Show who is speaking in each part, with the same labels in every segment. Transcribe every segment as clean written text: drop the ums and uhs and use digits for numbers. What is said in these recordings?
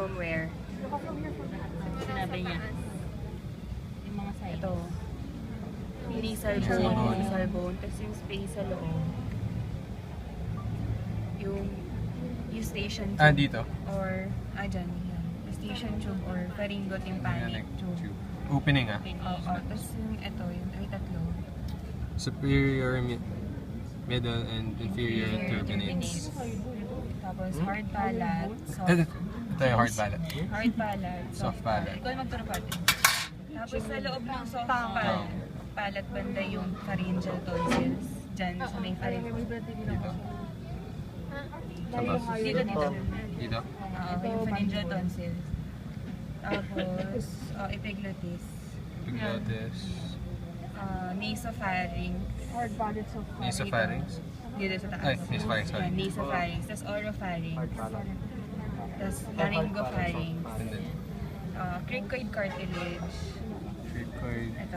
Speaker 1: from where?
Speaker 2: Sinabi niya. Yung mga size.
Speaker 1: Ito. Nasal bone. Tapos yung space sa loob. Yung eustachian tube.
Speaker 3: Dito.
Speaker 1: Or, dyan. Yan. Eustachian tube or pharyngotympanic tube.
Speaker 3: Opening
Speaker 1: Oo. Tapos yung ito, ay tatlo.
Speaker 3: Superior, middle, and inferior turbinates.
Speaker 1: Tapos hard palate,
Speaker 3: Ito yung hard palate.
Speaker 1: hard palate,
Speaker 3: Soft palate.
Speaker 1: Ikaw yung magturo pati. Tapos sa loob ng soft palate banda yung pharyngeal tonsils. Diyan sa may pharyngeal.
Speaker 3: Dito.
Speaker 1: Dito.
Speaker 3: Dito?
Speaker 1: Yung pharyngeal tonsils. Tapos, epiglottis.
Speaker 3: Epiglottis.
Speaker 1: Nasopharynx.
Speaker 3: Nasopharynx.
Speaker 1: Dito sa taas.
Speaker 3: Ay, nasopharynx, sorry.
Speaker 1: Nasopharynx. Tapos oropharynx. Tapos laryngopharynx.
Speaker 3: And then,
Speaker 1: Cricoid cartilage.
Speaker 3: cricoid.
Speaker 1: Ito.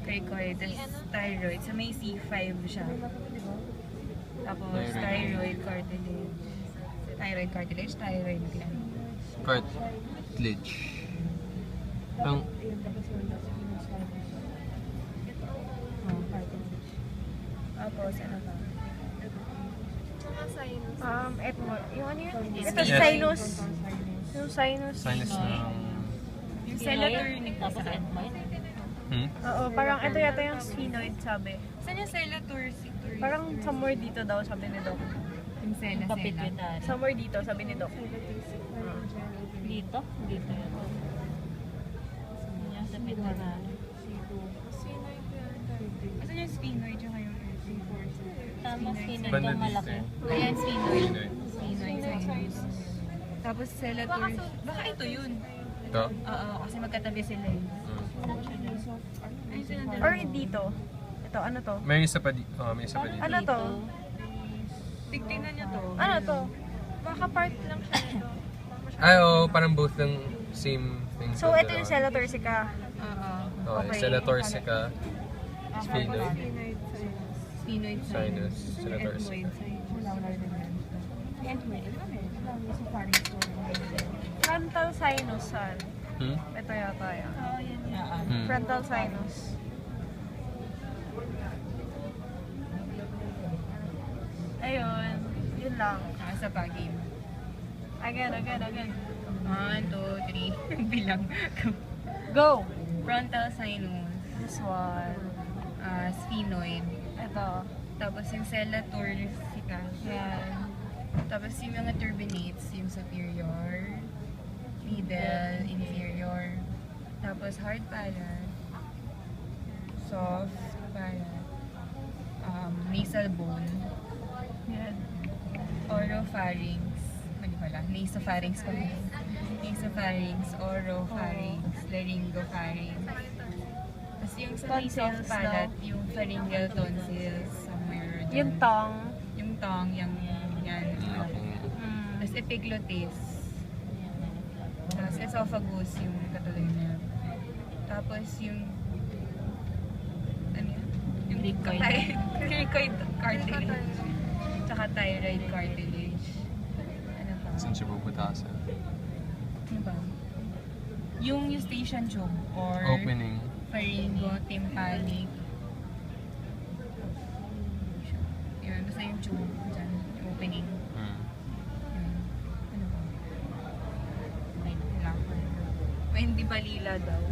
Speaker 1: Cricoid. Tapos thyroid. So may C5 siya. Tapos thyroid cartilage. Thyroid cartilage, thyroid gland.
Speaker 3: Cartilage. Ang
Speaker 1: Cartilage. Tapos ano ba?
Speaker 4: Ito, yung ano yun?
Speaker 1: Yes.
Speaker 4: Ito, sinus. Yung sinus.
Speaker 3: sinus ng...
Speaker 1: Yung celatornic
Speaker 2: Tapos endpoint.
Speaker 4: Oo, parang ito yata yung sphenoid sabi.
Speaker 1: Saan yung celatornic?
Speaker 4: Parang somewhere dito daw sabi ni Doc.
Speaker 1: Yung cela.
Speaker 2: Pituitary.
Speaker 4: Somewhere dito sabi ni Doc.
Speaker 2: Dito? Dito yun. Yung sa pituitary.
Speaker 1: Asan yung sphenoid yung kayo?
Speaker 2: Tama, sino
Speaker 3: Banda
Speaker 2: yung
Speaker 3: dito
Speaker 2: malaki?
Speaker 3: eh.
Speaker 1: Ayan, sphenoid.
Speaker 3: Sphenoid.
Speaker 1: Sphenoid, sinus. Tapos celatornic. Baka ito yun.
Speaker 3: Ito?
Speaker 1: Oo, kasi magkatabi sila eh. Ay, sila
Speaker 4: Or dito. Ito, ano to?
Speaker 3: May isa pa dito. May isa pa dito.
Speaker 4: Ano to?
Speaker 1: Tignan niyo to.
Speaker 4: Ano to? Baka part lang siya nito.
Speaker 3: Oo, parang both ng same thing.
Speaker 4: So, ito yung celatorsica.
Speaker 1: Oo.
Speaker 3: Okay,
Speaker 4: Okay.
Speaker 3: celatorsica, sphenoid,
Speaker 1: Sphenoid
Speaker 3: sinus, celatorsica.
Speaker 4: Frontal sinus, saan?
Speaker 3: Hmm?
Speaker 4: Ito yata yan.
Speaker 3: Hmm.
Speaker 4: Frontal sinus. Ayun. Yun lang.
Speaker 1: Sa pa game.
Speaker 4: Again.
Speaker 1: 1, 2, 3. Bilang.
Speaker 4: Go!
Speaker 1: Frontal sinus.
Speaker 4: This one.
Speaker 1: Sphenoid.
Speaker 4: Ito.
Speaker 1: Tapos yung celatorsica.
Speaker 4: Yan.
Speaker 1: Tapos yung mga turbinates, yung superior, middle, inferior. Tapos hard palate, soft palate, nasal bone,
Speaker 4: Yan.
Speaker 1: oropharynx, mali pala, nasopharynx pa rin. Nasopharynx, oropharynx, laryngopharynx. Tapos yung sa may soft
Speaker 4: Tonsils,
Speaker 1: palate, yung pharyngeal tonsils, somewhere dyan.
Speaker 4: Yung tongue.
Speaker 1: Yung tongue, yan. Tapos epiglottis. Tapos esophagus, yung katuloy niya. Tapos yung ano yun? Yung cricoid cartilage. Tsaka thyroid cartilage. Ano pa?
Speaker 3: Saan siya bubutasan?
Speaker 1: Ano ba? Yung eustachian tube or
Speaker 3: Opening.
Speaker 1: pharyngotympanic. Yun, basta yung tube dyan, yung opening.
Speaker 3: Hmm.
Speaker 1: Yun. Ano ba? May hindi balila daw.